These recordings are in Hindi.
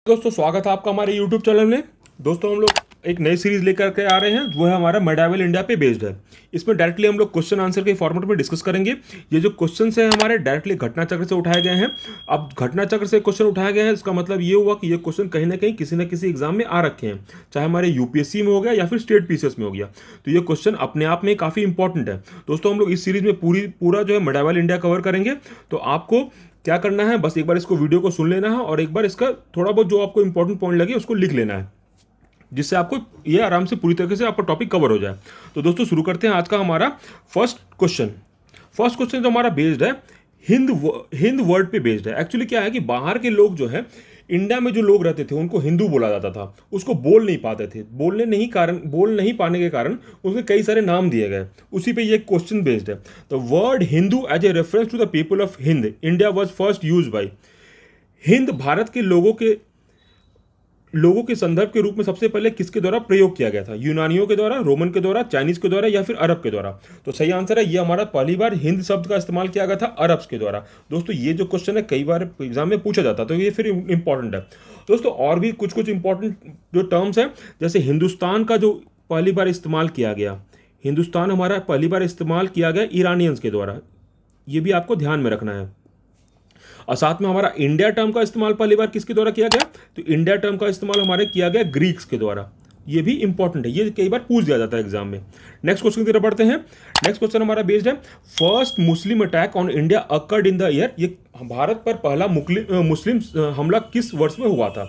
दोस्तों स्वागत है आपका हमारे YouTube चैनल में। दोस्तों हम लोग एक नई सीरीज लेकर के आ रहे हैं, वो है हमारा मेडावल इंडिया पे बेस्ड है। इसमें डायरेक्टली हम लोग क्वेश्चन आंसर के फॉर्मेट में डिस्कस करेंगे। ये जो क्वेश्चन हैं हमारे डायरेक्टली घटना चक्र से उठाए गए हैं। अब घटना चक्र से क्वेश्चन उठाए गए हैं, इसका मतलब ये हुआ कि ये क्वेश्चन कहीं ना कहीं किसी न किसी एग्जाम में आ रखे हैं, चाहे हमारे यूपीएससी में हो गया या फिर स्टेट पीसीएस में हो गया। तो ये क्वेश्चन अपने आप में काफ़ी इंपॉर्टेंट है। दोस्तों हम लोग इस सीरीज में पूरा जो है मेडावल इंडिया कवर करेंगे। तो आपको क्या करना है, बस एक बार इसको वीडियो को सुन लेना है और एक बार इसका थोड़ा बहुत जो आपको इंपॉर्टेंट पॉइंट लगे उसको लिख लेना है, जिससे आपको ये आराम से पूरी तरीके से आपका टॉपिक कवर हो जाए। तो दोस्तों शुरू करते हैं आज का हमारा फर्स्ट क्वेश्चन। फर्स्ट क्वेश्चन जो हमारा बेस्ड है हिंद वर्ड पे बेस्ड है। एक्चुअली क्या है कि बाहर के लोग जो है, इंडिया में जो लोग रहते थे उनको हिंदू बोला जाता था, उसको बोल नहीं पाते थे। बोल नहीं पाने के कारण उसके कई सारे नाम दिए गए। उसी पे ये क्वेश्चन बेस्ड है। The word Hindu as a reference to the people of Hind India was first used by. Hind Bharat के लोगों के संदर्भ के रूप में सबसे पहले किसके द्वारा प्रयोग किया गया था? यूनानियों के द्वारा, रोमन के द्वारा, चाइनीज के द्वारा या फिर अरब के द्वारा? तो सही आंसर है, ये हमारा पहली बार हिंद शब्द का इस्तेमाल किया गया था अरब्स के द्वारा। दोस्तों ये जो क्वेश्चन है कई बार एग्जाम में पूछा जाता है, तो ये फिर इंपॉर्टेंट है। दोस्तों और भी कुछ कुछ इंपॉर्टेंट जो टर्म्स हैं, जैसे हिंदुस्तान का जो पहली बार इस्तेमाल किया गया, हिंदुस्तान हमारा पहली बार इस्तेमाल किया गया ईरानियंस के द्वारा, ये भी आपको ध्यान में रखना है। और साथ में हमारा इंडिया टर्म का इस्तेमाल पहली बार किसके द्वारा किया गया? तो इंडिया टर्म का इस्तेमाल हमारे किया गया ग्रीक्स के द्वारा। ये भी इंपॉर्टेंट है, ये कई बार पूछ दिया जाता है एग्जाम में। नेक्स्ट क्वेश्चन की तरफ बढ़ते हैं। नेक्स्ट क्वेश्चन हमारा बेस्ड है first Muslim attack on India occurred in the year. ये भारत पर पहला मुस्लिम हमला किस वर्ष में हुआ था?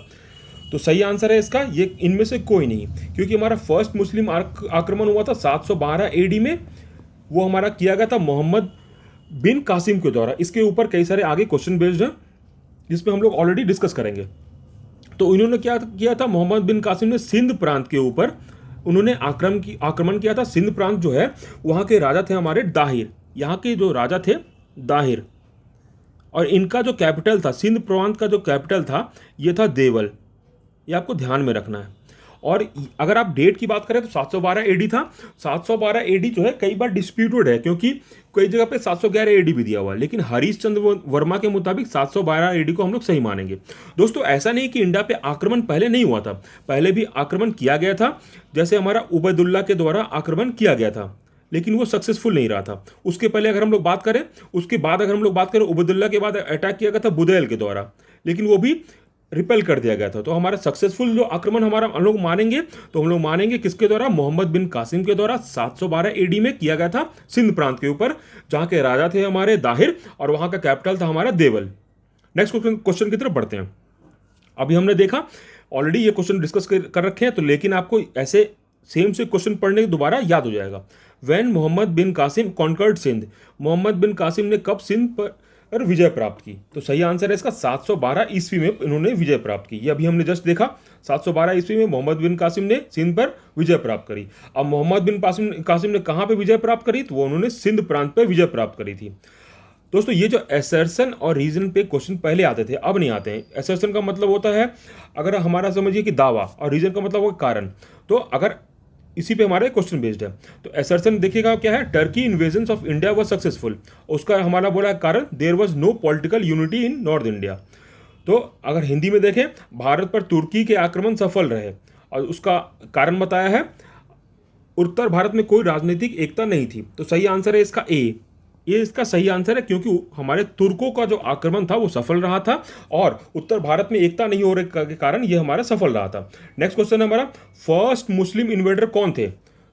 तो सही आंसर है इसका ये इनमें से कोई नहीं, क्योंकि हमारा फर्स्ट मुस्लिम आक्रमण हुआ था 712 एडी में। वो हमारा किया गया था मोहम्मद बिन कासिम के द्वारा। इसके ऊपर कई सारे आगे क्वेश्चन बेस्ड हैं, जिसमें हम लोग ऑलरेडी डिस्कस करेंगे। तो इन्होंने क्या किया था, मोहम्मद बिन कासिम ने सिंध प्रांत के ऊपर उन्होंने आक्रमण किया था। सिंध प्रांत जो है वहाँ के राजा थे हमारे दाहिर, यहाँ के जो राजा थे दाहिर, और इनका जो कैपिटल था, सिंध प्रांत का जो कैपिटल था ये था देवल। ये आपको ध्यान में रखना है। और अगर आप डेट की बात करें तो 712 एडी था। 712 एडी जो है कई बार डिस्प्यूटेड है, क्योंकि कई जगह पे 711 एडी भी दिया हुआ है, लेकिन हरीश चंद्र वर्मा के मुताबिक 712 एडी को हम लोग सही मानेंगे। दोस्तों ऐसा नहीं कि इंडिया पे आक्रमण पहले नहीं हुआ था, पहले भी आक्रमण किया गया था। जैसे हमारा उबैदुल्ला के द्वारा आक्रमण किया गया था, लेकिन वो सक्सेसफुल नहीं रहा था। उसके पहले अगर हम लोग बात करें, उसके बाद अगर हम लोग बात करें, उबैदुल्ला के बाद अटैक किया गया था बुदैल के द्वारा, लेकिन वो भी रिपेल कर दिया गया था। तो हमारा सक्सेसफुल जो आक्रमण हमारा हम लोग मानेंगे, तो हम लोग मानेंगे किसके द्वारा? मोहम्मद बिन कासिम के द्वारा 712 एडी में किया गया था सिंध प्रांत के ऊपर, जहां के राजा थे हमारे दाहिर और वहां का कैपिटल था हमारा देवल। नेक्स्ट क्वेश्चन की तरफ बढ़ते हैं। अभी हमने देखा ऑलरेडी ये क्वेश्चन डिस्कस कर रखे हैं, तो लेकिन आपको ऐसे सेम से क्वेश्चन पढ़ने के दोबारा याद हो जाएगा। व्हेन मोहम्मद बिन कासिम कॉन्कर्ड सिंध, मोहम्मद बिन कासिम ने कब सिंध पर विजय प्राप्त की? तो सही आंसर है इसका 712 ईस्वी में इन्होंने विजय प्राप्त की। ये अभी हमने जस्ट देखा, 712 ईस्वी में मोहम्मद बिन कासिम ने सिंध पर विजय प्राप्त करी। अब मोहम्मद बिन कासिम ने कहां पे विजय प्राप्त करी? तो वो उन्होंने सिंध प्रांत पर विजय प्राप्त करी थी। दोस्तों ये जो एसर्शन और रीजन पे क्वेश्चन पहले आते थे, अब नहीं आते हैं। एसर्शन का मतलब होता है, अगर हमारा समझिए कि दावा, और रीजन का मतलब होगा कारण। तो अगर इसी पे हमारे क्वेश्चन बेस्ड है, तो एसर्शन देखिएगा क्या है, Turkey invasion of India was successful. उसका हमारा बोला कारण, there was no political unity in North India. तो अगर हिंदी में देखें, भारत पर तुर्की के आक्रमण सफल रहे, और उसका कारण बताया है, उत्तर भारत में कोई राजनीतिक एकता नहीं थी। तो सही आंसर है इसका ए। ये इसका सही आंसर है, क्योंकि हमारे तुर्कों का जो आक्रमण था वो सफल रहा था, और उत्तर भारत में एकता नहीं होने के कारण ये हमारा सफल रहा था। नेक्स्ट क्वेश्चन है हमारा, फर्स्ट मुस्लिम इन्वेडर कौन थे?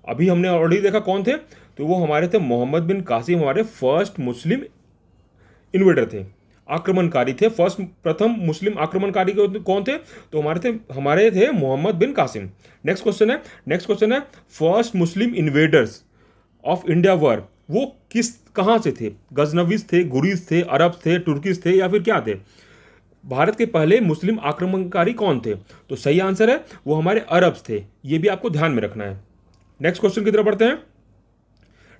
अभी हमने ऑलरेडी देखा कौन थे, तो वो हमारे थे मोहम्मद बिन कासिम, हमारे फर्स्ट मुस्लिम इन्वेडर थे, आक्रमणकारी थे। प्रथम मुस्लिम आक्रमणकारी कौन थे? तो हमारे थे मोहम्मद बिन कासिम। नेक्स्ट क्वेश्चन है first Muslim invaders of India were, वो कहां से थे? गजनवीज थे, गुरीज थे, अरब थे, तुर्किस थे, या फिर क्या थे? भारत के पहले मुस्लिम आक्रमणकारी कौन थे? तो सही आंसर है वो हमारे अरब्स थे। ये भी आपको ध्यान में रखना है। नेक्स्ट क्वेश्चन की तरफ बढ़ते हैं।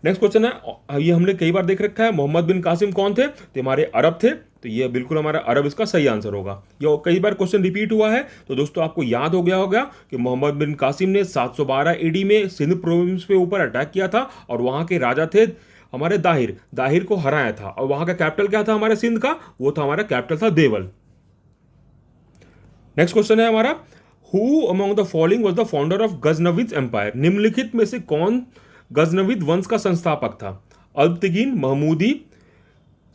नेक्स्ट क्वेश्चन है, ये हमने कई बार देख रखा है, मोहम्मद बिन कासिम कौन थे? तो हमारे अरब थे। तो ये बिल्कुल हमारा अरब इसका सही आंसर होगा। ये कई बार क्वेश्चन रिपीट हुआ है, तो दोस्तों आपको याद हो गया होगा कि मोहम्मद बिन कासिम ने 712 एडी में सिंध प्रोविंस पे ऊपर अटैक किया था, और वहां के राजा थे हमारे दाहिर को हराया था, और वहां का कैपिटल क्या था हमारे सिंध का? वो था हमारा कैपिटल था देवल। नेक्स्ट क्वेश्चन है हमारा, who among the following was the founder of Ghaznavid empire? निम्नलिखित में से कौन गजनविद वंश का संस्थापक था? अल्पतगीन, महमूदी,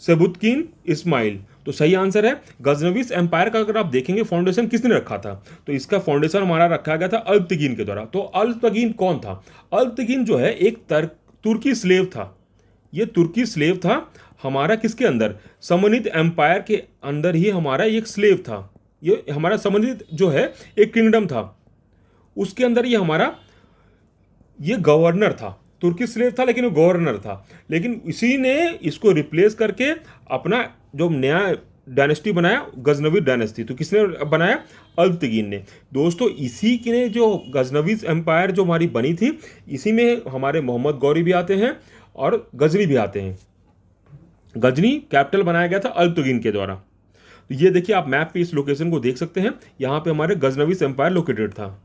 सेबुतकीन, इस्माइल। तो सही आंसर है गजनवीज एम्पायर का अगर आप देखेंगे फाउंडेशन किसने रखा था, तो इसका फाउंडेशन हमारा रखा गया था अल्पतगीन के द्वारा। तो अल्पतगीन कौन था? अल्पतगीन जो है एक तुर्की स्लेव था। ये तुर्की स्लेव था हमारा किसके अंदर? समनिद एम्पायर के अंदर ही हमारा एक स्लेव था। ये हमारा समनिद जो है एक किंगडम था, उसके अंदर ये हमारा ये गवर्नर था। तुर्की स्लेव था लेकिन वो गवर्नर था, लेकिन इसी ने इसको रिप्लेस करके अपना जो नया डायनेस्टी बनाया गजनवी डायनेस्टी। तो किसने बनाया? अल्पतगीन ने। दोस्तों इसी के ने जो गजनवीज एम्पायर जो हमारी बनी थी, इसी में हमारे मोहम्मद गौरी भी आते हैं और गजनी भी आते हैं। गजनी कैपिटल बनाया गया था अल्पतगीन के द्वारा। तो ये देखिए आप मैप पे इस लोकेशन को देख सकते हैं, यहाँ पे हमारे गजनवीज एम्पायर लोकेटेड था।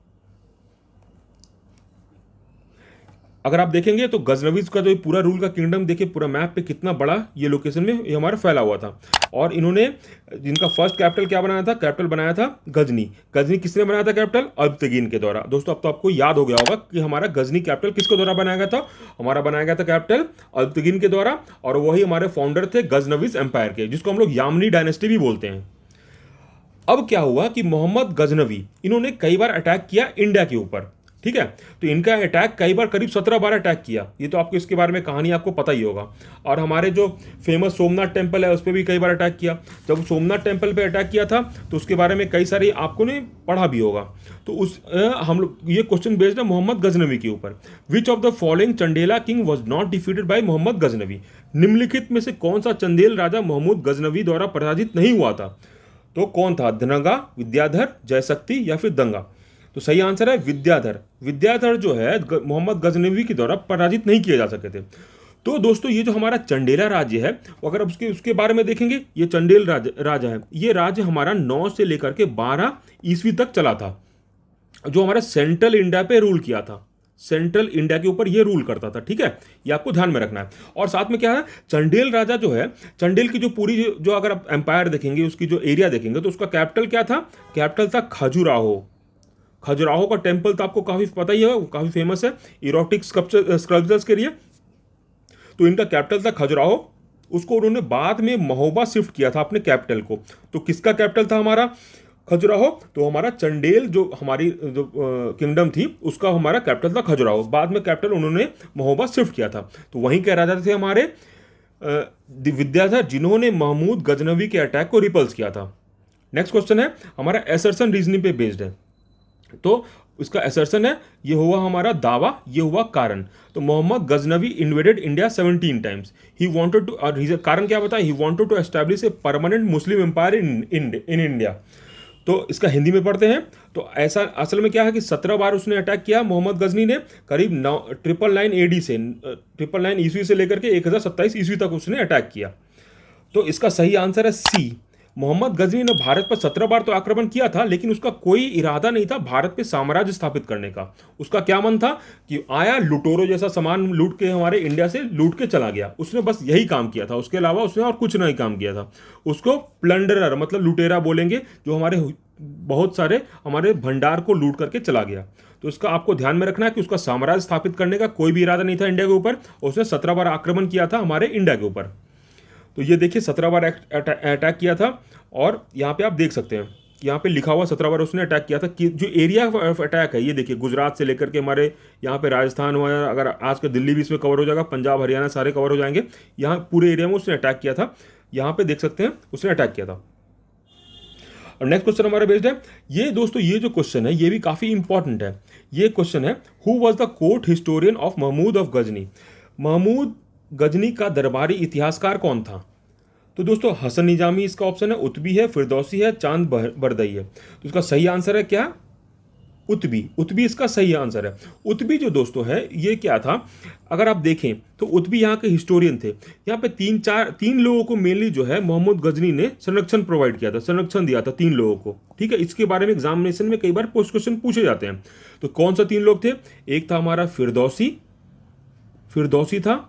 अगर आप देखेंगे तो गजनवीज का जो पूरा रूल का किंगडम देखिए पूरा मैप पे कितना बड़ा ये लोकेशन में ये हमारा फैला हुआ था। और इन्होंने जिनका फर्स्ट कैपिटल क्या बनाया था? कैपिटल बनाया था गजनी। गजनी किसने बनाया था कैपिटल? अल्पतगीन के द्वारा। दोस्तों अब तो आपको याद हो गया होगा कि हमारा गजनी कैपिटल किसके द्वारा बनाया गया था? हमारा बनाया गया था कैपिटल अल्पतगीन के द्वारा, और वही हमारे फाउंडर थे गजनवीज एम्पायर के, जिसको हम लोग यामनी डायनेस्टी भी बोलते हैं। अब क्या हुआ कि मोहम्मद गजनवी इन्होंने कई बार अटैक किया इंडिया के ऊपर, ठीक है। तो इनका अटैक कई बार करीब 17 बार अटैक किया। ये तो आपको इसके बारे में कहानी आपको पता ही होगा। और हमारे जो फेमस सोमनाथ टेम्पल है उस पर भी कई बार अटैक किया। जब सोमनाथ टेम्पल पे अटैक किया था तो उसके बारे में कई सारी आपको ने पढ़ा भी होगा। तो हम लोग ये क्वेश्चन बेस्ड है मोहम्मद गजनवी के ऊपर। Which of the following Chandela king was not defeated by Mohammad Ghaznavi? निम्नलिखित में से कौन सा चंदेल राजा मोहम्मद गजनवी द्वारा पराजित नहीं हुआ था? तो कौन था? धनगा, विद्याधर, जयशक्ति या फिर दंगा? तो सही आंसर है विद्याधर। विद्याधर जो है मोहम्मद गजनवी के द्वारा पराजित नहीं किए जा सके थे। तो दोस्तों ये जो हमारा चंडेला राज्य है, अगर उसके उसके बारे में देखेंगे, ये चंडेल राजा है। ये राज्य हमारा 9 से लेकर के 12 ईस्वी तक चला था, जो हमारा सेंट्रल इंडिया पे रूल किया था। सेंट्रल इंडिया के ऊपर ये रूल करता था, ठीक है। ये आपको ध्यान में रखना है। और साथ में क्या है, चंडेल राजा जो है, चंडेल की जो पूरी जो अगर आप एम्पायर देखेंगे, उसकी जो एरिया देखेंगे, तो उसका कैपिटल क्या था? कैपिटल था खजुराहो। खजुराहो का टेम्पल तो आपको काफ़ी पता ही है, वो काफ़ी फेमस है इरोटिक स्कल्पचर्स के लिए। तो इनका कैपिटल था खजुराहो। उसको उन्होंने बाद में महोबा शिफ्ट किया था अपने कैपिटल को। तो किसका कैपिटल था हमारा? खजुराहो। तो हमारा चंडेल जो हमारी जो किंगडम थी उसका हमारा कैपिटल था खजुराहो। बाद में कैपिटल उन्होंने महोबा शिफ्ट किया था। तो वहीं के राजा थे हमारे विद्याधर, जिन्होंने महमूद गजनवी के अटैक को रिपल्स किया था। नेक्स्ट क्वेश्चन है हमारा एसर्सन रीजनिंग पे बेस्ड है। तो इसका एसर्शन है, ये हुआ हमारा दावा, ये हुआ कारण। तो Mohammad Ghaznavi invaded India 17 times. He wanted to, और कारण क्या बताया? He wanted to establish a permanent Muslim empire in India. तो इसका हिंदी में पढ़ते हैं। तो ऐसा असल में क्या है कि 17 बार उसने अटैक किया मोहम्मद गजनी ने, करीब 999 AD से 999 ईस्वी से लेकर के 1027 ईस्वी तक उसने अटैक किया। तो इसका सही आंसर है सी। मोहम्मद गजनी ने भारत पर 17 बार तो आक्रमण किया था, लेकिन उसका कोई इरादा नहीं था भारत पे साम्राज्य स्थापित करने का। उसका क्या मन था कि आया, लुटोरो जैसा सामान लूट के हमारे इंडिया से लूट के चला गया। उसने बस यही काम किया था, उसके अलावा उसने और कुछ नहीं काम किया था। उसको प्लंडरर मतलब लुटेरा बोलेंगे, जो हमारे बहुत सारे हमारे भंडार को लूट करके चला गया। तो इसका आपको ध्यान में रखना है कि उसका साम्राज्य स्थापित करने का कोई भी इरादा नहीं था इंडिया के ऊपर। उसने 17 बार आक्रमण किया था हमारे इंडिया के ऊपर। तो ये देखिए 17 बार अटैक किया था। और यहाँ पे आप देख सकते हैं, यहाँ पे लिखा हुआ 17 बार उसने अटैक किया था। कि जो एरिया ऑफ अटैक है, ये देखिए गुजरात से लेकर के हमारे यहाँ पे राजस्थान हुआ, अगर आज का दिल्ली भी इसमें कवर हो जाएगा, पंजाब हरियाणा सारे कवर हो जाएंगे। यहाँ पूरे एरिया में उसने अटैक किया था। यहाँ पे देख सकते हैं उसने अटैक किया था। और नेक्स्ट क्वेश्चन हमारा बेस्ड है ये। दोस्तों ये जो क्वेश्चन है ये भी काफ़ी इंपॉर्टेंट है। ये क्वेश्चन है, who was the court historian of Mahmud of Ghazni? Mahmud Ghazni का दरबारी इतिहासकार कौन था? तो दोस्तों हसन निजामी इसका ऑप्शन है, उतबी है, फिरदौसी है, चांद बरदई है। तो इसका सही आंसर है क्या? उतबी। उतबी इसका सही आंसर है। उतबी जो दोस्तों है ये क्या था, अगर आप देखें तो उतबी यहाँ के हिस्टोरियन थे। यहाँ पे तीन लोगों को मेनली जो है मोहम्मद गजनी ने संरक्षण प्रोवाइड किया था, संरक्षण दिया था 3 लोगों को, ठीक है। इसके बारे में एग्जामिनेशन में कई बार पोस्ट क्वेश्चन पूछे जाते हैं। तो कौन सा 3 लोग थे? एक था हमारा फिरदौसी था,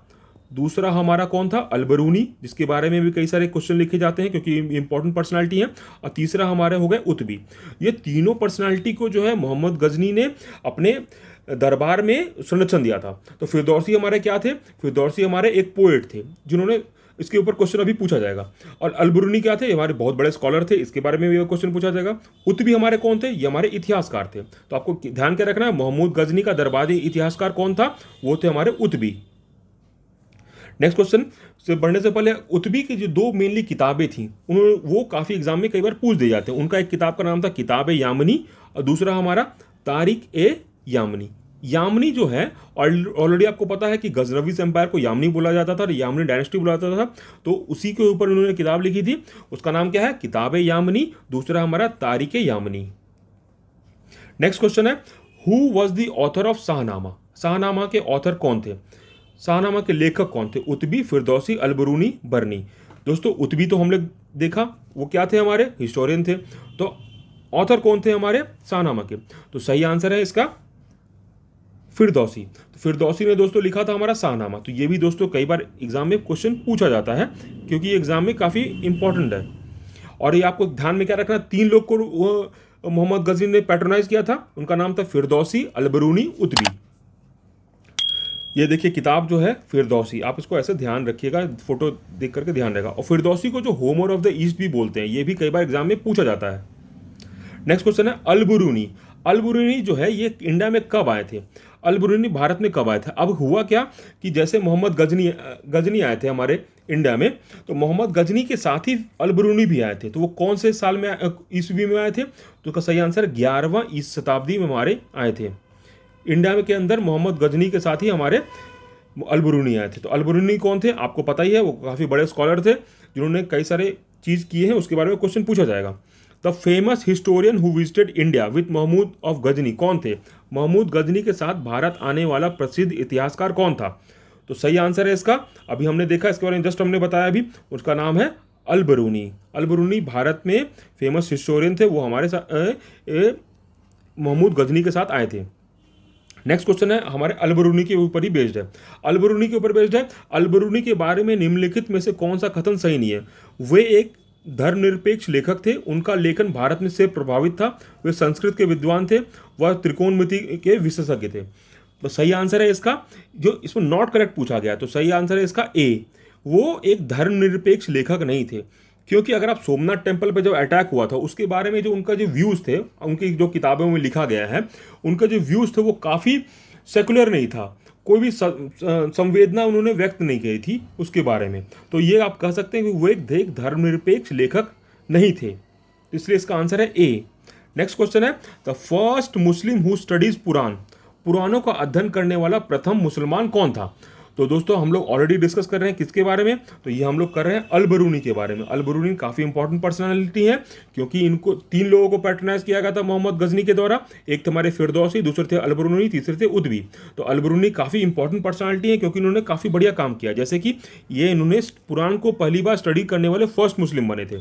दूसरा हमारा कौन था, अलबरूनी, जिसके बारे में भी कई सारे क्वेश्चन लिखे जाते हैं क्योंकि इंपॉर्टेंट पर्सनालिटी है। और तीसरा हमारे हो गए उतबी। ये तीनों पर्सनालिटी को जो है मोहम्मद गजनी ने अपने दरबार में संरक्षण दिया था। तो फिरदौसी हमारे क्या थे, फिरदौसी हमारे एक पोएट थे जिन्होंने, इसके ऊपर क्वेश्चन अभी पूछा जाएगा। और अलबरूनी क्या थे, हमारे बहुत बड़े स्कॉलर थे, इसके बारे में भी क्वेश्चन पूछा जाएगा। उतबी हमारे कौन थे, ये हमारे इतिहासकार थे। तो आपको ध्यान क्या रखना है, मोहम्मद गजनी का दरबारी इतिहासकार कौन था, वो थे हमारे उतबी। नेक्स्ट क्वेश्चन से बढ़ने से पहले, उतबी की जो दो मेनली किताबें थी उन्होंने, वो काफ़ी एग्जाम में कई बार पूछ दिए जाते हैं। उनका एक किताब का नाम था किताब ए यामनी और दूसरा हमारा तारिक ए यामनी। यामनी जो है ऑलरेडी आपको पता है कि गजनवीज एम्पायर को यामनी बोला जाता था और यामनी डायनेस्टी बोला जाता था, तो उसी के ऊपर उन्होंने किताब लिखी थी। उसका नाम क्या है, किताब ए यामनी, दूसरा हमारा तारिक ए यामनी। नेक्स्ट क्वेश्चन है, who was the author of Shahnameh. Shahnameh के ऑथर कौन थे, शाहनामा के लेखक कौन थे, उतबी, फिरदौसी, अलबरूनी, बरनी। दोस्तों उतबी तो हमने देखा, वो क्या थे, हमारे हिस्टोरियन थे। तो ऑथर कौन थे हमारे शाहनामा के, तो सही आंसर है इसका फिरदौसी। तो फिरदौसी ने दोस्तों लिखा था हमारा शाहनामा। तो ये भी दोस्तों कई बार एग्जाम में क्वेश्चन पूछा जाता है क्योंकि एग्जाम में काफ़ी इंपॉर्टेंट है। और ये आपको ध्यान में क्या रखना, तीन लोग को मोहम्मद गजनी ने पैट्रोनाइज किया था, उनका नाम था फिरदौसी, अलबरूनी, उतबी। ये देखिए किताब जो है फिरदौसी, आप इसको ऐसे ध्यान रखिएगा, फोटो देख करके ध्यान रहेगा। और फिरदौसी को जो होमर ऑफ द ईस्ट भी बोलते हैं, ये भी कई बार एग्जाम में पूछा जाता है। नेक्स्ट क्वेश्चन है अलबरूनी। अलबरूनी जो है ये इंडिया में कब आए थे, अलबरूनी भारत में कब आए थे। अब हुआ क्या कि जैसे मोहम्मद गजनी आए थे हमारे इंडिया में, तो मोहम्मद गजनी के साथ ही अलबरूनी भी आए थे। तो वो कौन से साल में, ईस्वी में आए थे, तो उसका सही आंसर 11वीं शताब्दी में हमारे आए थे। इंडिया में के अंदर मोहम्मद गजनी के साथ ही हमारे अलबरूनी आए थे। तो अलबरूनी कौन थे आपको पता ही है, वो काफ़ी बड़े स्कॉलर थे जिन्होंने कई सारे चीज़ किए हैं, उसके बारे में क्वेश्चन पूछा जाएगा। The famous historian who visited India with Mahmud of Ghazni, कौन थे, महमूद गजनी के साथ भारत आने वाला प्रसिद्ध इतिहासकार कौन था। तो सही आंसर है इसका, अभी हमने देखा, इसके बारे में जस्ट हमने बताया अभी, उसका नाम है अलबरूनी। अलबरूनी भारत में फेमस हिस्टोरियन थे, वो हमारे साथ महमूद गजनी के साथ आए थे। नेक्स्ट क्वेश्चन है हमारे अलबरूनी के ऊपर ही बेस्ड है। अलबरूनी के ऊपर बेस्ड है, अलबरूनी के बारे में निम्नलिखित में से कौन सा कथन सही नहीं है। वे एक धर्मनिरपेक्ष लेखक थे, उनका लेखन भारत में से प्रभावित था, वे संस्कृत के विद्वान थे, वह त्रिकोणमिति के विशेषज्ञ थे। तो सही आंसर है इसका, जो इसमें नॉट करेक्ट पूछा गया, तो सही आंसर है इसका ए, वो एक धर्मनिरपेक्ष लेखक नहीं थे। क्योंकि अगर आप सोमनाथ टेम्पल पे जब अटैक हुआ था उसके बारे में जो उनका जो व्यूज़ थे, उनकी जो किताबों में लिखा गया है, उनका जो व्यूज़ थे वो काफ़ी सेकुलर नहीं था, कोई भी संवेदना उन्होंने व्यक्त नहीं की थी उसके बारे में। तो ये आप कह सकते हैं कि वो एक धर्मनिरपेक्ष लेखक नहीं थे, इसलिए इसका आंसर है ए। नेक्स्ट क्वेश्चन है, the first Muslim who studies Purana, पुराणों का अध्ययन करने वाला प्रथम मुसलमान कौन था। तो दोस्तों हम लोग ऑलरेडी डिस्कस कर रहे हैं किसके बारे में, तो ये हम लोग कर रहे हैं अलबरूनी के बारे में। अलबरूनी काफ़ी इंपॉर्टेंट पर्सनालिटी है क्योंकि इनको तीन लोगों को पैट्रोनाइज किया गया था मोहम्मद गजनी के द्वारा, एक थे हमारे फिरदौसी, दूसरे थे अलबरूनी, तीसरे थे उदवी। तो अलबरूनी काफ़ी इंपॉर्टेंट पर्सनालिटी है क्योंकि इन्होंने काफ़ी बढ़िया काम किया, जैसे कि ये इन्होंने पुराण को पहली बार स्टडी करने वाले फर्स्ट मुस्लिम बने थे।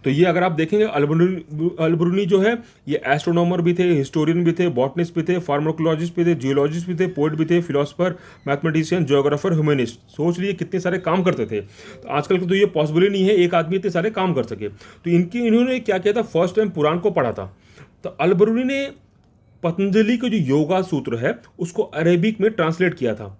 तो ये अगर आप देखेंगे अलबरूनी जो है ये एस्ट्रोनॉमर भी थे, हिस्टोरियन भी थे, बॉटनिस्ट भी थे, फार्माकोलॉजिस्ट भी थे, जियोलॉजिस्ट भी थे, पोएट भी थे, फिलोसफर, मैथमेटिशियन, जियोग्राफर, ह्यूमनिस्ट। सोच लिए कितने सारे काम करते थे। तो आजकल तो ये पॉसिबल ही नहीं है एक आदमी इतने सारे काम कर सके। तो इन्होंने क्या किया था, फर्स्ट टाइम पुराण को पढ़ा था। तो अलबरूनी ने पतंजलि के जो योगा सूत्र है उसको अरेबिक में ट्रांसलेट किया था।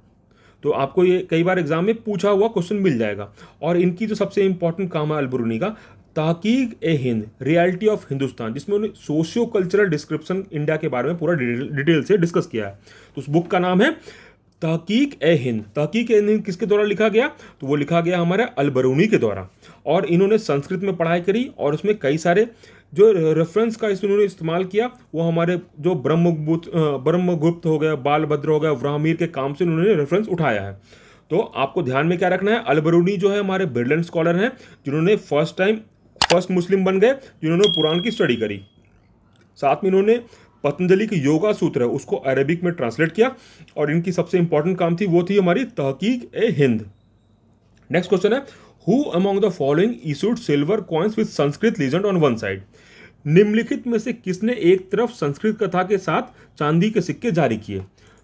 तो आपको ये कई बार एग्जाम में पूछा हुआ क्वेश्चन मिल जाएगा। और इनकी जो सबसे इंपॉर्टेंट काम है अलबरूनी का, तहकीक ए हिंद, रियलिटी ऑफ हिंदुस्तान, जिसमें उन्होंने सोशियो कल्चरल डिस्क्रिप्शन इंडिया के बारे में पूरा डिटेल से डिस्कस किया है। तो उस बुक का नाम है तहकीक ए हिंद। तहकीक ए हिंद किसके द्वारा लिखा गया, तो वो लिखा गया हमारे अलबरूनी के द्वारा। और इन्होंने संस्कृत में पढ़ाई करी और उसमें कई सारे जो रेफरेंस का इन्होंने इस्तेमाल किया वो हमारे जो ब्रह्मगुप्त हो गया, बालभद्र हो गया, व्राहमीर के काम से उन्होंने रेफरेंस उठाया है। तो आपको ध्यान में क्या रखना है, अलबरूनी जो है हमारे ब्रिलियंट स्कॉलर हैं जिन्होंने फर्स्ट मुस्लिम बन गए जिन्होंने पुराण की स्टडी करी। साथ में इन्होंने पतंजलि के योगा सूत्र है उसको अरेबिक में ट्रांसलेट किया और इनकी सबसे इंपॉर्टेंट काम थी वो थी हमारी तहकीक ए हिंद। नेक्स्ट क्वेश्चन है, who among the following issued silver coins with Sanskrit legend on one side. निम्नलिखित में से किसने एक तरफ संस्कृत कथा के साथ चांदी के सिक्के जारी किए।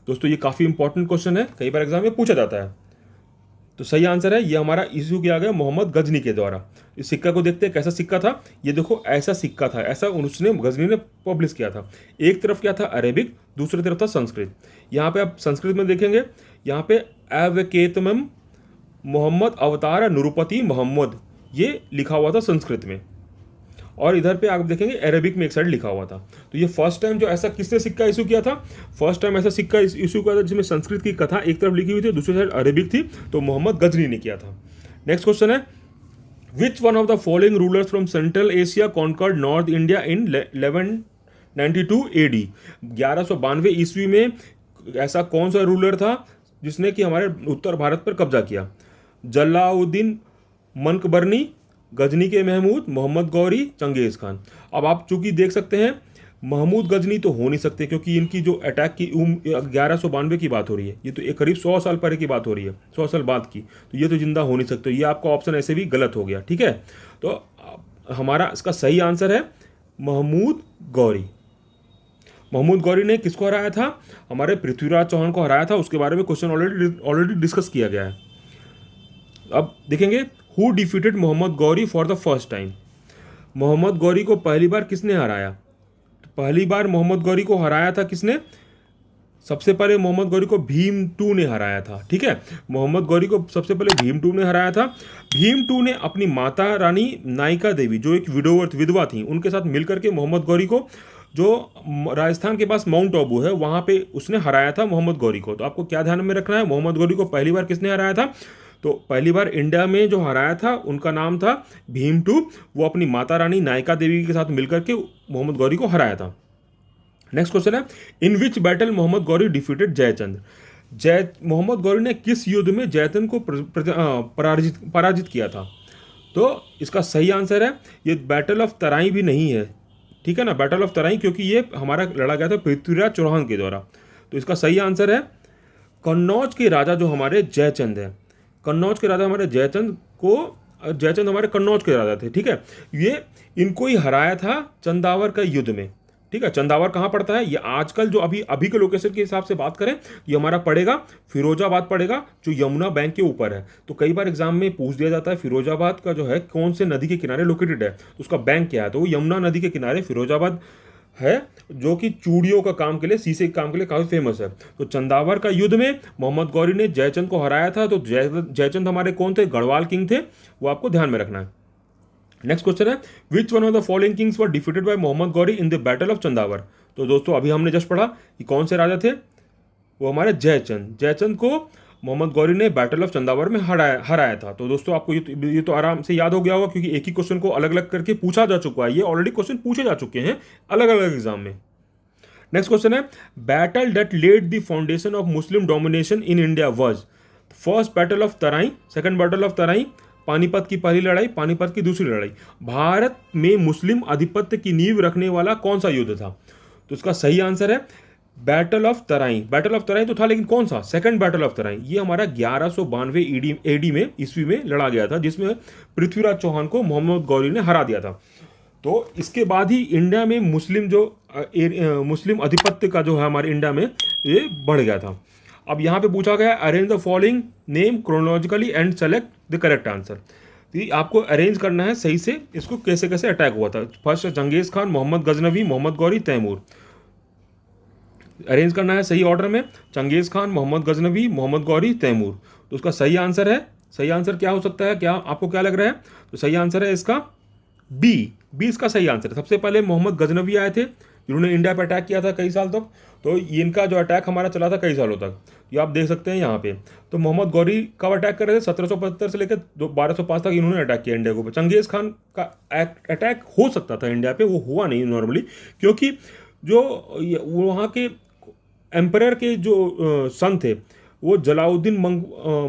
दोस्तों ये काफी इंपॉर्टेंट क्वेश्चन है, कई बार एग्जाम में पूछा जाता है। तो सही आंसर है ये हमारा इशू किया गया मोहम्मद गजनी के द्वारा। इस सिक्का को देखते हैं कैसा सिक्का था। ये देखो ऐसा सिक्का था, ऐसा उसने गजनी ने पब्लिश किया था। एक तरफ क्या था अरेबिक, दूसरी तरफ था संस्कृत। यहाँ पे आप संस्कृत में देखेंगे, यहाँ पे अवकेतमम मोहम्मद अवतार निरुपति मोहम्मद ये लिखा हुआ था संस्कृत में, और इधर पे आप देखेंगे अरेबिक में एक साइड लिखा हुआ था। तो ये फर्स्ट टाइम जो ऐसा किसने सिक्का इशू किया था, फर्स्ट टाइम ऐसा सिक्का इशू किया था जिसमें संस्कृत की कथा एक तरफ लिखी हुई थी, दूसरी साइड अरेबिक थी, तो मोहम्मद गजनी ने किया था। नेक्स्ट क्वेश्चन है, which one of the following rulers from Central Asia conquered North India in 1192 AD। 1192 ईस्वी में ऐसा कौन सा रूलर था जिसने कि हमारे उत्तर भारत पर कब्जा किया। जलाउद्दीन मनकबरनी, गजनी के महमूद, मोहम्मद गौरी, चंगेज़ खान। अब आप चूंकि देख सकते हैं महमूद गजनी तो हो नहीं सकते क्योंकि इनकी जो अटैक की 1192 की बात हो रही है, ये तो एक करीब 100 साल पहले की बात हो रही है, 100 साल बाद की, तो ये तो जिंदा हो नहीं सकते। ये आपका ऑप्शन ऐसे भी गलत हो गया, ठीक है। तो हमारा इसका सही आंसर है महमूद गौरी। महमूद गौरी ने किसको हराया था, हमारे पृथ्वीराज चौहान को हराया था। उसके बारे में क्वेश्चन ऑलरेडी डिस्कस किया गया है। अब देखेंगे who defeated Mohammad Ghori for the first time. Mohammad Ghori को पहली बार किसने हराया, तो पहली बार मोहम्मद गौरी को हराया था किसने, सबसे पहले मोहम्मद गौरी को भीम टू ने हराया था, ठीक है। मोहम्मद गौरी को सबसे पहले भीम टू ने हराया था। भीम टू ने अपनी माता रानी नायिका देवी जो एक विधवा थी उनके साथ मिलकर के मोहम्मद गौरी को, जो राजस्थान के पास माउंट आबू है वहाँ पे उसने हराया था मोहम्मद गौरी को। तो आपको क्या ध्यान में रखना है, मोहम्मद गौरी को पहली बार किसने हराया था, तो पहली बार इंडिया में जो हराया था उनका नाम था भीम टू। वो अपनी माता रानी नायिका देवी के साथ मिलकर के मोहम्मद गौरी को हराया था। नेक्स्ट क्वेश्चन है, in which battle Muhammad Ghori defeated Jaichand. Muhammad Ghori ने किस युद्ध में जयचंद को पराजित किया था। तो इसका सही आंसर है ये बैटल ऑफ तराई भी नहीं है, ठीक है ना, बैटल ऑफ तराई, क्योंकि ये हमारा लड़ा गया था पृथ्वीराज चौहान के द्वारा। तो इसका सही आंसर है कन्नौज के राजा जो हमारे जयचंद है, कन्नौज के राजा हमारे जयचंद हमारे कन्नौज के राजा थे, ठीक है। ये इनको ही हराया था चंदावर का युद्ध में, ठीक है। चंदावर कहाँ पड़ता है, ये आजकल जो अभी के लोकेशन के हिसाब से बात करें ये हमारा पड़ेगा फिरोजाबाद पड़ेगा, जो यमुना बैंक के ऊपर है। तो कई बार एग्जाम में पूछ दिया जाता है फिरोजाबाद का जो है कौन से नदी के किनारे लोकेटेड है, तो उसका बैंक क्या है, तो वो यमुना नदी के किनारे फिरोजाबाद है, जो कि चूड़ियों का काम के लिए, शीशे के काम के लिए काफ़ी फेमस है। तो चंदावर का युद्ध में मोहम्मद गौरी ने जयचंद को हराया था। तो जयचंद हमारे कौन थे, गढ़वाल किंग थे, वो आपको ध्यान में रखना है। नेक्स्ट क्वेश्चन है, which one of the following kings were defeated by Mohammad Ghori in the battle of Chandawar. तो दोस्तों अभी हमने जस्ट पढ़ा कि कौन से राजा थे, वो हमारे जयचंद को मोहम्मद गौरी ने बैटल ऑफ चंदावर में हराया था। तो दोस्तों आपको ये तो आराम से याद हो गया होगा क्योंकि एक ही क्वेश्चन को अलग अलग करके पूछा जा चुका है, ये ऑलरेडी क्वेश्चन पूछे जा चुके हैं अलग अलग एग्जाम में। नेक्स्ट क्वेश्चन है, battle that led the foundation of Muslim domination in India was. First battle of Tarain, second battle of Tarain, Panipat की पहली लड़ाई, पानीपत की दूसरी लड़ाई। भारत में मुस्लिम आधिपत्य की नींव रखने वाला कौन सा युद्ध था। तो इसका सही आंसर है battle of Tarain. Battle of Tarain तो था लेकिन कौन सा, सेकंड बैटल ऑफ तराई। ये हमारा 1192 AD में ईस्वी में लड़ा गया था, जिसमें पृथ्वीराज चौहान को मोहम्मद गौरी ने हरा दिया था। तो इसके बाद ही इंडिया में मुस्लिम आधिपत्य का जो है हमारे इंडिया में ये बढ़ गया था। अब यहाँ पे पूछा गया arrange the following name chronologically and select the correct answer. तो आपको अरेंज करना है सही से, इसको कैसे कैसे अटैक हुआ था। फर्स्ट चंगेज खान, मोहम्मद गजनवी, मोहम्मद गौरी, तैमूर। अरेंज करना है सही ऑर्डर में, चंगेज खान, मोहम्मद गजनवी, मोहम्मद गौरी, तैमूर। तो उसका सही आंसर है, सही आंसर क्या हो सकता है, क्या आपको क्या लग रहा है। तो सही आंसर है इसका बी इसका सही आंसर है। सबसे पहले मोहम्मद गजनवी आए थे जिन्होंने इंडिया पर अटैक किया था कई साल तक। तो इनका जो अटैक हमारा चला था कई सालों तक, ये आप देख सकते हैं यहाँ पे। तो मोहम्मद गौरी कब अटैक कर रहे थे, 1775 से लेकर 1205 तक इन्होंने अटैक किया इंडिया के ऊपर। चंगेज खान का अटैक हो सकता था इंडिया पे, वो हुआ नहीं नॉर्मली, क्योंकि जो वहाँ के एम्परर के जो सन थे वो जलाउद्दीन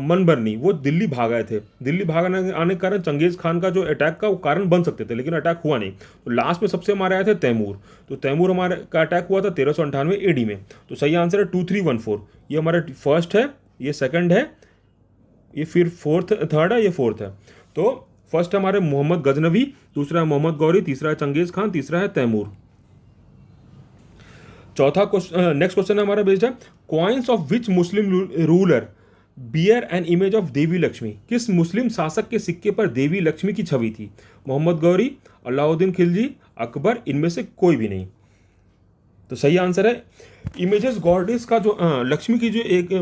मनबरनी, वो दिल्ली भाग आए थे। दिल्ली भागने आने के कारण चंगेज खान का जो अटैक का वो कारण बन सकते थे, लेकिन अटैक हुआ नहीं। तो लास्ट में सबसे हमारे आए थे तैमूर। तो तैमूर हमारे का अटैक हुआ था 1398 AD में। तो सही आंसर है 2314। ये हमारा फर्स्ट है, ये सेकंड है, ये फिर थर्ड है, ये फोर्थ है। तो फर्स्ट हमारे मोहम्मद गजनवी, दूसरा है मोहम्मद गौरी, तीसरा है चंगेज खान, तीसरा है तैमूर। चौथा क्वेश्चन, नेक्स्ट क्वेश्चन हमारा बेस्ड है, coins of which Muslim ruler bear an image of Devi Lakshmi, किस मुस्लिम शासक के सिक्के पर देवी लक्ष्मी की छवि थी? मोहम्मद गौरी, अलाउद्दीन खिलजी, अकबर, इनमें से कोई भी नहीं। तो सही आंसर है इमेजेस गॉडेस का जो लक्ष्मी की जो एक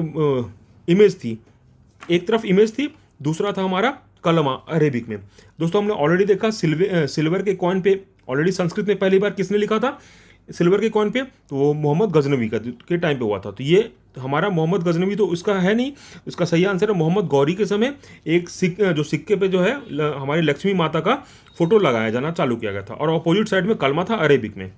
इमेज थी, एक तरफ इमेज थी, दूसरा था हमारा कलमा अरेबिक में। दोस्तों हमने ऑलरेडी देखा सिल्वर के कॉइन पे ऑलरेडी संस्कृत में पहली बार किसने लिखा था सिल्वर के कॉइन पे? तो वो मोहम्मद गजनवी का के टाइम पे हुआ था। तो ये हमारा मोहम्मद गजनवी तो उसका है नहीं, इसका सही आंसर है मोहम्मद गौरी के समय एक जो सिक्के पे जो है हमारी लक्ष्मी माता का फोटो लगाया जाना चालू किया गया था, और अपोजिट साइड में कलमा था अरेबिक में।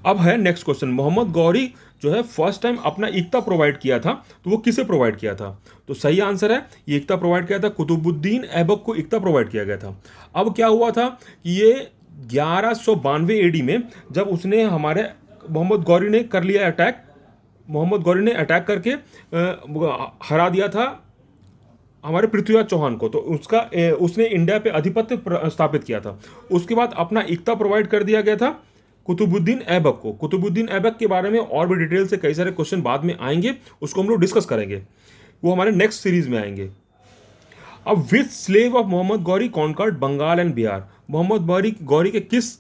अब है नेक्स्ट क्वेश्चन, मोहम्मद गौरी जो है फर्स्ट टाइम अपना इक्ता प्रोवाइड किया था, तो वो किसे प्रोवाइड किया था? तो सही आंसर है ये इक्ता प्रोवाइड किया था कुतुबुद्दीन ऐबक को इक्ता प्रोवाइड किया गया था। अब क्या हुआ था कि ये 1192 एडी में जब उसने हमारे मोहम्मद गौरी ने कर लिया अटैक, मोहम्मद गौरी ने अटैक करके हरा दिया था हमारे पृथ्वीराज चौहान को, तो उसने इंडिया पे आधिपत्य स्थापित किया था। उसके बाद अपना इक्ता प्रोवाइड कर दिया गया था कुतुबुद्दीन ऐबक को। कुतुबुद्दीन ऐबक के बारे में और भी डिटेल से कई सारे क्वेश्चन बाद में आएंगे, उसको हम लोग डिस्कस करेंगे, वो हमारे नेक्स्ट सीरीज में आएंगे। अब which slave of Muhammad Ghori conquered Bengal and Bihar? Muhammad Ghori के किस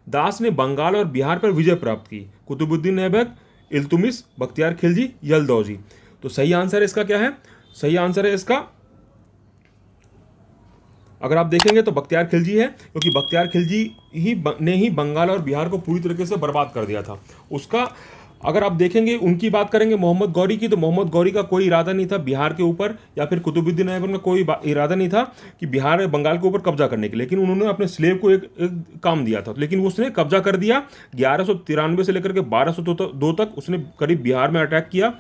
दास ने बंगाल और बिहार पर विजय प्राप्त की? कुतुबुद्दीन ऐबक, इल्तुमिश, बख्तियार खिलजी, यलदौजी। तो सही आंसर इसका क्या है? सही आंसर है इसका, अगर आप देखेंगे तो बख्तियार खिलजी है, क्योंकि बख्तियार खिलजी ने ही बंगाल और बिहार को पूरी तरीके से बर्बाद कर दिया था। उसका अगर आप देखेंगे, उनकी बात करेंगे मोहम्मद गौरी की, तो मोहम्मद गौरी का कोई इरादा नहीं था बिहार के ऊपर, या फिर कुतुबुद्दीन ऐबक का कोई इरादा नहीं था कि बिहार बंगाल के ऊपर कब्जा करने के, लेकिन उन्होंने अपने स्लेव को एक काम दिया था, लेकिन उसने कब्जा कर दिया। 1193 से लेकर के 1202 तक उसने करीब बिहार में अटैक किया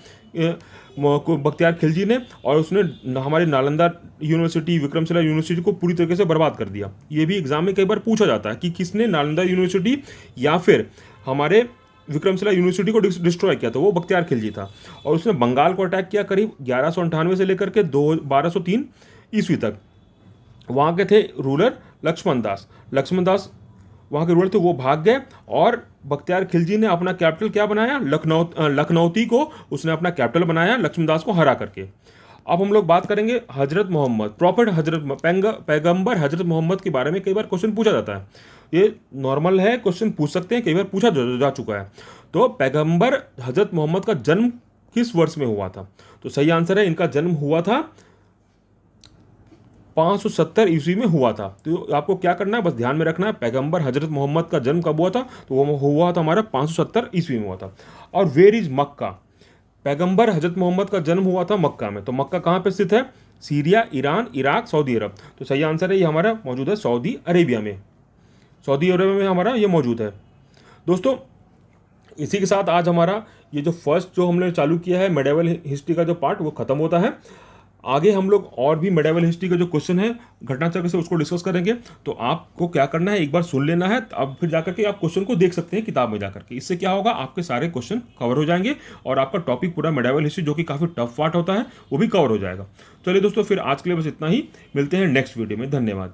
बख्तियार खिलजी ने, और उसने हमारी नालंदा यूनिवर्सिटी, विक्रमशिला यूनिवर्सिटी को पूरी तरीके से बर्बाद कर दिया। ये भी एग्जाम में कई बार पूछा जाता है कि किसने नालंदा यूनिवर्सिटी या फिर हमारे विक्रमशिला यूनिवर्सिटी को डिस्ट्रॉय किया, तो वो बख्तियार खिलजी था। और उसने बंगाल को अटैक किया करीब 1198 से लेकर के 1203 ईस्वी तक। वहाँ के थे रूलर लक्ष्मण दास वहाँ के रूलर थे, वो भाग गए, और बख्तियार खिलजी ने अपना कैपिटल क्या बनाया? लखनौती को उसने अपना कैपिटल बनाया लक्ष्मण दास को हरा करके। अब हम लोग बात करेंगे हजरत मोहम्मद, पैगंबर हजरत मोहम्मद के बारे में कई बार क्वेश्चन पूछा जाता है। ये नॉर्मल है, क्वेश्चन पूछ सकते हैं, कई बार पूछा जा चुका है। तो पैगंबर हजरत मोहम्मद का जन्म किस वर्ष में हुआ था? तो सही आंसर है इनका जन्म हुआ था 570 ईस्वी में हुआ था। तो आपको क्या करना है, बस ध्यान में रखना है पैगंबर हजरत मोहम्मद का जन्म कब हुआ था? तो वो हुआ था हमारा 570 ईस्वी में हुआ था। और वेयर इज मक्का? पैगंबर हजरत मोहम्मद का जन्म हुआ था मक्का में। तो मक्का कहाँ पे स्थित है? सीरिया, ईरान, इराक, सऊदी अरब। तो सही आंसर है ये हमारा मौजूद है सऊदी अरेबिया में। सऊदी अरेबिया में हमारा ये मौजूद है। दोस्तों इसी के साथ आज हमारा ये जो फर्स्ट जो हमने चालू किया है मेडिवल हिस्ट्री का जो पार्ट, वो खत्म होता है। आगे हम लोग और भी मेडिवल हिस्ट्री का जो क्वेश्चन है घटनाचक्र से, उसको डिस्कस करेंगे। तो आपको क्या करना है, एक बार सुन लेना है, अब फिर जाकर के आप क्वेश्चन को देख सकते हैं किताब में जाकर के। इससे क्या होगा, आपके सारे क्वेश्चन कवर हो जाएंगे और आपका टॉपिक पूरा मेडिवल हिस्ट्री, जो कि काफ़ी टफ पार्ट होता है, वो भी कवर हो जाएगा। चलिए दोस्तों, फिर आज के लिए बस इतना ही, मिलते हैं नेक्स्ट वीडियो में। धन्यवाद।